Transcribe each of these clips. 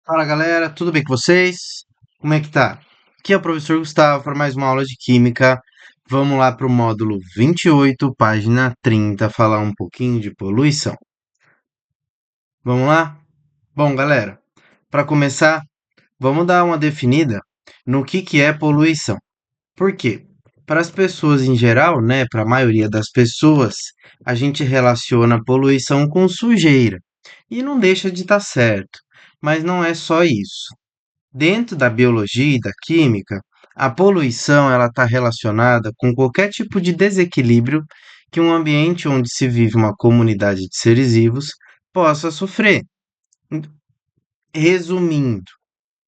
Fala galera, tudo bem com vocês? Como é que tá? Aqui é o professor Gustavo para mais uma aula de Química. Vamos lá para o módulo 28, página 30, falar um pouquinho de poluição. Vamos lá? Bom, galera, para começar, vamos dar uma definida no que é poluição. Por quê? Para as pessoas em geral, né, para a maioria das pessoas, a gente relaciona poluição com sujeira. E não deixa de estar certo, mas não é só isso. Dentro da biologia e da química, a poluição ela está relacionada com qualquer tipo de desequilíbrio que um ambiente onde se vive uma comunidade de seres vivos possa sofrer. Resumindo,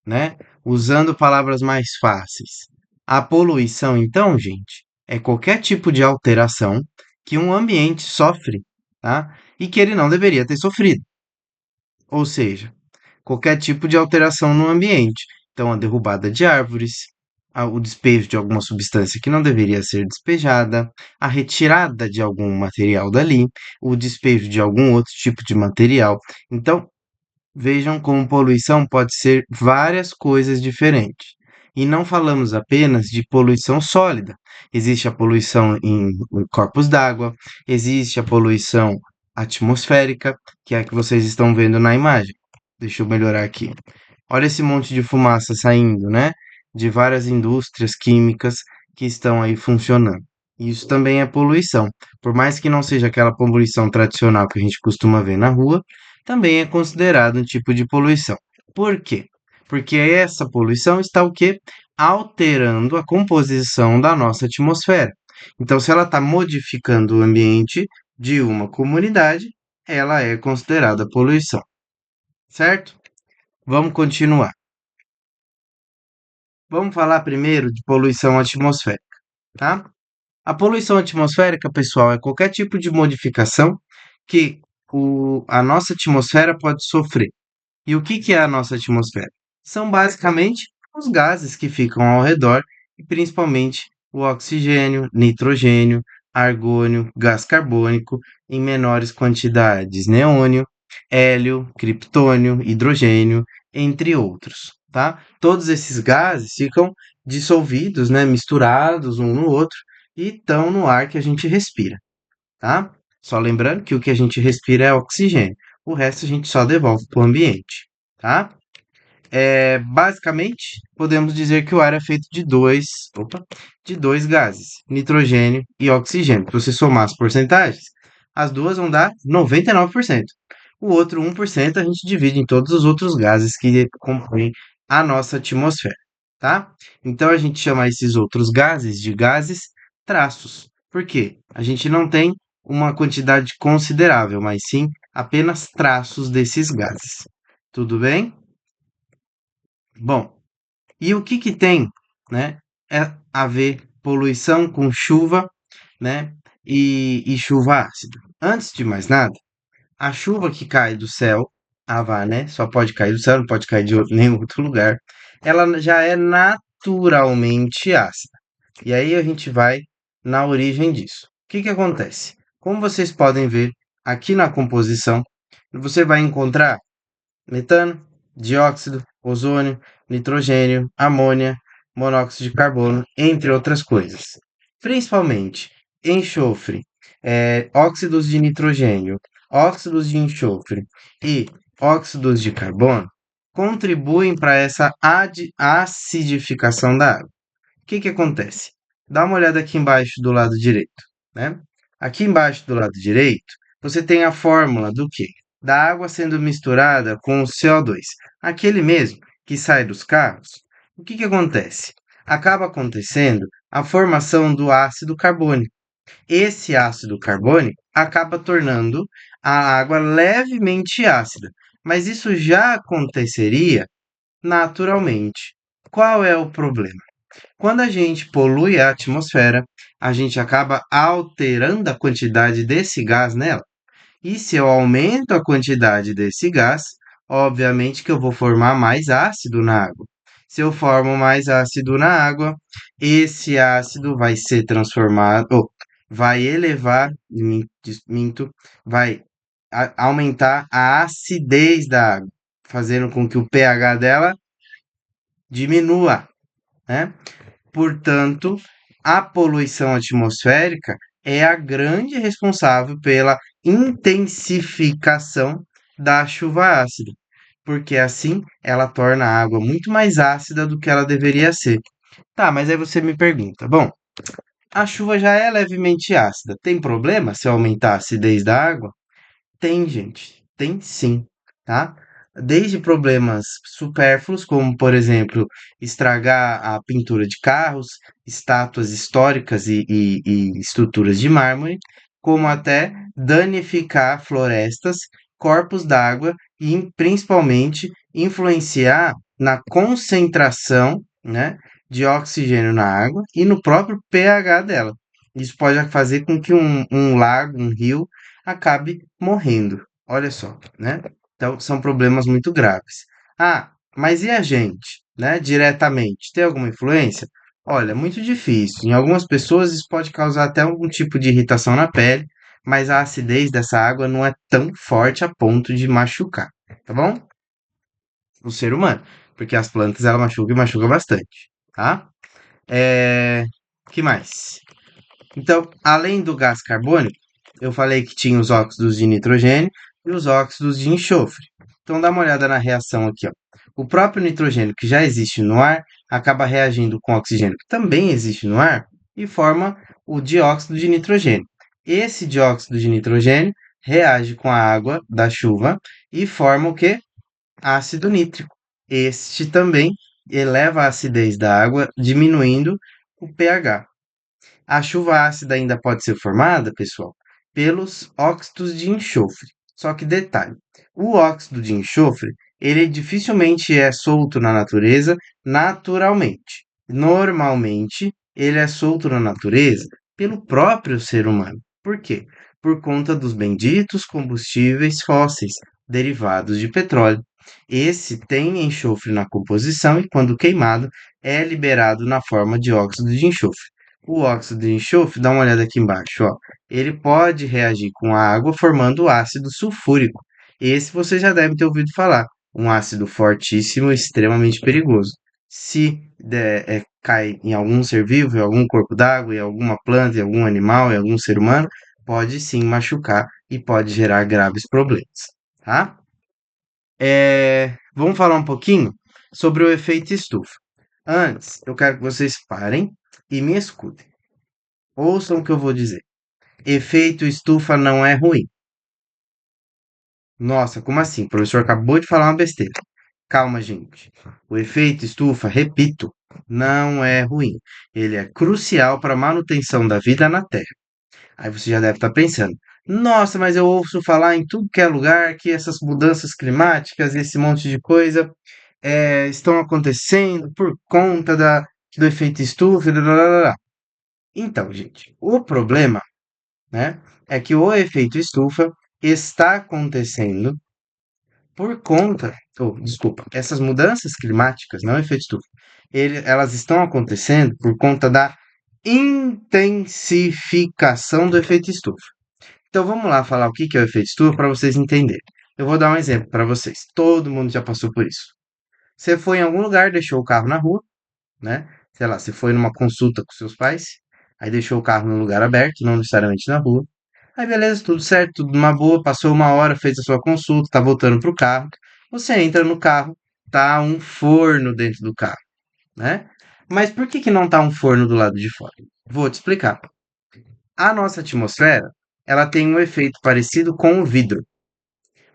né? Usando palavras mais fáceis, a poluição, então, gente, é qualquer tipo de alteração que um ambiente sofre, tá? E que ele não deveria ter sofrido. Ou seja, qualquer tipo de alteração no ambiente. Então, a derrubada de árvores, o despejo de alguma substância que não deveria ser despejada, a retirada de algum material dali, o despejo de algum outro tipo de material. Então, vejam como poluição pode ser várias coisas diferentes. E não falamos apenas de poluição sólida. Existe a poluição em corpos d'água, existe a poluição atmosférica, que é a que vocês estão vendo na imagem. Deixa eu melhorar aqui. Olha esse monte de fumaça saindo, né? De várias indústrias químicas que estão aí funcionando. Isso também é poluição. Por mais que não seja aquela poluição tradicional que a gente costuma ver na rua, também é considerado um tipo de poluição. Por quê? Porque essa poluição está o quê? Alterando a composição da nossa atmosfera. Então, se ela está modificando o ambiente de uma comunidade, ela é considerada poluição, certo? Vamos continuar. Vamos falar primeiro de poluição atmosférica, tá? A poluição atmosférica, pessoal, é qualquer tipo de modificação que a nossa atmosfera pode sofrer. E o que é a nossa atmosfera? São basicamente os gases que ficam ao redor, e principalmente o oxigênio, nitrogênio, argônio, gás carbônico em menores quantidades, neônio, hélio, criptônio, hidrogênio, entre outros, tá? Todos esses gases ficam dissolvidos, né, misturados um no outro e estão no ar que a gente respira, tá? Só lembrando que o que a gente respira é oxigênio, o resto a gente só devolve para o ambiente, tá? Basicamente, podemos dizer que o ar é feito de dois gases, nitrogênio e oxigênio. Se você somar as porcentagens, as duas vão dar 99%. O outro 1% a gente divide em todos os outros gases que compõem a nossa atmosfera, tá? Então a gente chama esses outros gases de gases traços. Por quê? A gente não tem uma quantidade considerável, mas sim apenas traços desses gases. Tudo bem? Bom, e o que tem, né, a ver poluição com chuva, né, e chuva ácida? Antes de mais nada, a chuva que cai do céu, né, só pode cair do céu, não pode cair de nenhum outro lugar, ela já é naturalmente ácida. E aí a gente vai na origem disso. O que acontece? Como vocês podem ver aqui na composição, você vai encontrar metano, dióxido, ozônio, nitrogênio, amônia, monóxido de carbono, entre outras coisas. Principalmente enxofre, óxidos de nitrogênio, óxidos de enxofre e óxidos de carbono contribuem para essa acidificação da água. O que acontece? Dá uma olhada aqui embaixo do lado direito, né? Aqui embaixo do lado direito, você tem a fórmula do quê? Da água sendo misturada com o CO2, aquele mesmo que sai dos carros. O que acontece? Acaba acontecendo a formação do ácido carbônico. Esse ácido carbônico acaba tornando a água levemente ácida, mas isso já aconteceria naturalmente. Qual é o problema? Quando a gente polui a atmosfera, a gente acaba alterando a quantidade desse gás nela. E se eu aumento a quantidade desse gás, obviamente que eu vou formar mais ácido na água. Se eu formo mais ácido na água, esse ácido vai ser transformado, ou vai elevar, minto, vai aumentar a acidez da água. fazendo com que o pH dela diminua, né? Portanto, a poluição atmosférica é a grande responsável pela intensificação da chuva ácida, porque assim ela torna a água muito mais ácida do que ela deveria ser. Tá, mas aí você me pergunta: bom, a chuva já é levemente ácida, tem problema se eu aumentar a acidez da água? Tem, gente, tem sim, tá? Desde problemas supérfluos, como, por exemplo, estragar a pintura de carros, estátuas históricas e estruturas de mármore, como até danificar florestas, corpos d'água e, principalmente, influenciar na concentração, né, de oxigênio na água e no próprio pH dela. Isso pode fazer com que um lago, um rio, acabe morrendo. Olha só, né? Então, são problemas muito graves. Ah, mas e a gente, né? Diretamente, tem alguma influência? Olha, muito difícil. Em algumas pessoas isso pode causar até algum tipo de irritação na pele, mas a acidez dessa água não é tão forte a ponto de machucar, tá bom? O ser humano, porque as plantas ela machucam e machuca bastante, tá? Que mais? Então, além do gás carbônico, eu falei que tinha os óxidos de nitrogênio e os óxidos de enxofre. Então, dá uma olhada na reação aqui, ó. O próprio nitrogênio que já existe no ar acaba reagindo com o oxigênio que também existe no ar e forma o dióxido de nitrogênio. Esse dióxido de nitrogênio reage com a água da chuva e forma o que? Ácido nítrico. Este também eleva a acidez da água, diminuindo o pH. A chuva ácida ainda pode ser formada, pessoal, pelos óxidos de enxofre. Só que detalhe, o óxido de enxofre, ele dificilmente é solto na natureza naturalmente. Normalmente, ele é solto na natureza pelo próprio ser humano. Por quê? Por conta dos benditos combustíveis fósseis derivados de petróleo. Esse tem enxofre na composição e, quando queimado, é liberado na forma de óxido de enxofre. O óxido de enxofre, dá uma olhada aqui embaixo, ó. Ele pode reagir com a água formando ácido sulfúrico. Esse você já deve ter ouvido falar. Um ácido fortíssimo, extremamente perigoso. Se cai em algum ser vivo, em algum corpo d'água, em alguma planta, em algum animal, em algum ser humano, pode sim machucar e pode gerar graves problemas, tá? Vamos falar um pouquinho sobre o efeito estufa. Antes, eu quero que vocês parem e me escutem. Ouçam o que eu vou dizer. Efeito estufa não é ruim. Nossa, como assim? O professor acabou de falar uma besteira. Calma, gente. O efeito estufa, repito, não é ruim. Ele é crucial para a manutenção da vida na Terra. Aí você já deve estar pensando: nossa, mas eu ouço falar em tudo que é lugar que essas mudanças climáticas, esse monte de coisa estão acontecendo por conta do efeito estufa. Blá, blá, blá, blá. Então, gente, o problema, né, é que o efeito estufa está acontecendo por conta, ou desculpa, essas mudanças climáticas, não é efeito estufa, elas estão acontecendo por conta da intensificação do efeito estufa. Então vamos lá falar o que que é o efeito estufa para vocês entenderem. Eu vou dar um exemplo para vocês. Todo mundo já passou por isso. Você foi em algum lugar, deixou o carro na rua, né? Sei lá, você foi numa consulta com seus pais, aí deixou o carro no lugar aberto, não necessariamente na rua. Aí beleza, tudo certo, tudo numa boa, passou uma hora, fez a sua consulta, tá voltando pro carro. Você entra no carro, tá um forno dentro do carro, né? Mas por que que não tá um forno do lado de fora? Vou te explicar. A nossa atmosfera, ela tem um efeito parecido com o vidro.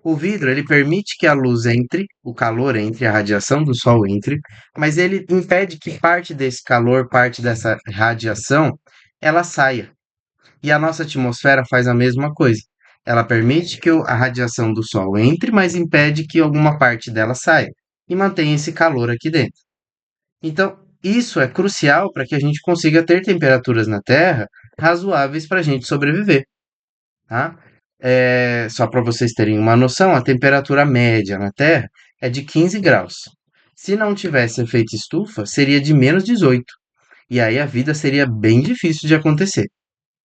O vidro, ele permite que a luz entre, o calor entre, a radiação do sol entre, mas ele impede que parte desse calor, parte dessa radiação, ela saia. E a nossa atmosfera faz a mesma coisa. Ela permite que a radiação do Sol entre, mas impede que alguma parte dela saia e mantém esse calor aqui dentro. Então, isso é crucial para que a gente consiga ter temperaturas na Terra razoáveis para a gente sobreviver, tá? Só para vocês terem uma noção, a temperatura média na Terra é de 15 graus. Se não tivesse efeito estufa, seria de menos 18. E aí a vida seria bem difícil de acontecer,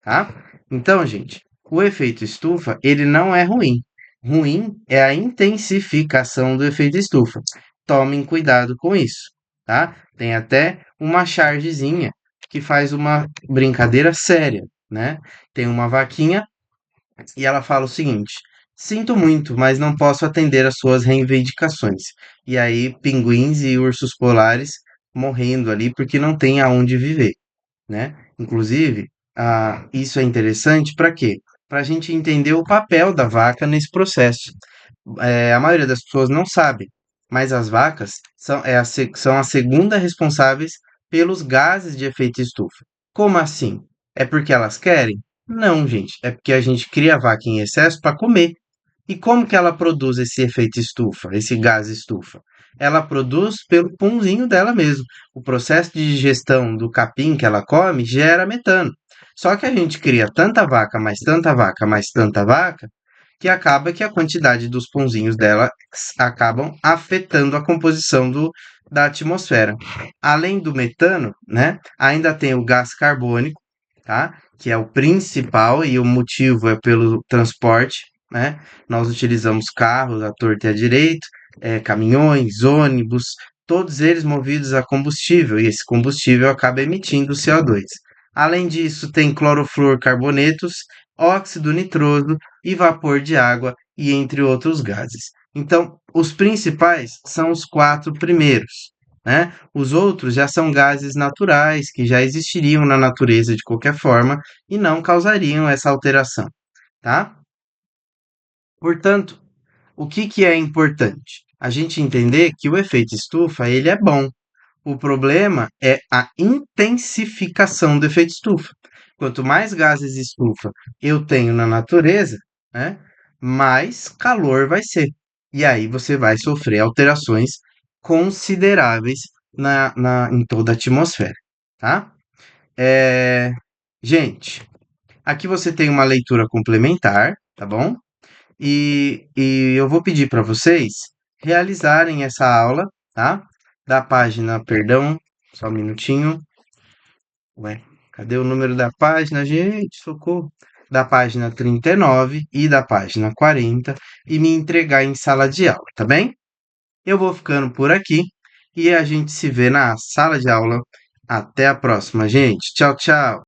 tá? Então, gente, o efeito estufa, ele não é ruim. ruim é a intensificação do efeito estufa. Tomem cuidado com isso, tá? Tem até uma chargezinha que faz uma brincadeira séria, né? Tem uma vaquinha e ela fala o seguinte: sinto muito, mas não posso atender às suas reivindicações. E aí, pinguins e ursos polares morrendo ali porque não tem aonde viver, né? Inclusive, isso é interessante para quê? Para a gente entender o papel da vaca nesse processo. A maioria das pessoas não sabe, mas as vacas são a segunda responsáveis pelos gases de efeito estufa. Como assim? É porque elas querem? Não, gente. É porque a gente cria a vaca em excesso para comer. E como que ela produz esse efeito estufa, esse gás estufa? Ela produz pelo punzinho dela mesmo. O processo de digestão do capim que ela come gera metano. Só que a gente cria tanta vaca, mais tanta vaca, mais tanta vaca, que acaba que a quantidade dos punzinhos dela acabam afetando a composição da atmosfera. Além do metano, né, ainda tem o gás carbônico, tá? Que é o principal e o motivo é pelo transporte, né? Nós utilizamos carros à torta e à direita, caminhões, ônibus, todos eles movidos a combustível, e esse combustível acaba emitindo CO2. Além disso, tem clorofluorcarbonetos, óxido nitroso e vapor de água, e entre outros gases. Então, os principais são os quatro primeiros, né? Os outros já são gases naturais que já existiriam na natureza de qualquer forma e não causariam essa alteração, tá? Portanto, o que que é importante? A gente entender que o efeito estufa, ele é bom. O problema é a intensificação do efeito estufa. Quanto mais gases estufa eu tenho na natureza, né, mais calor vai ser. E aí você vai sofrer alterações consideráveis em toda a atmosfera, tá? É, Gente, aqui você tem uma leitura complementar, tá bom? E eu vou pedir para vocês realizarem essa aula, tá? Da página, perdão, só um minutinho. Ué, cadê o número da página, gente? Socorro. Da página 39 e da página 40 e me entregar em sala de aula, tá bem? Eu vou ficando por aqui e a gente se vê na sala de aula. Até a próxima, gente. Tchau, tchau.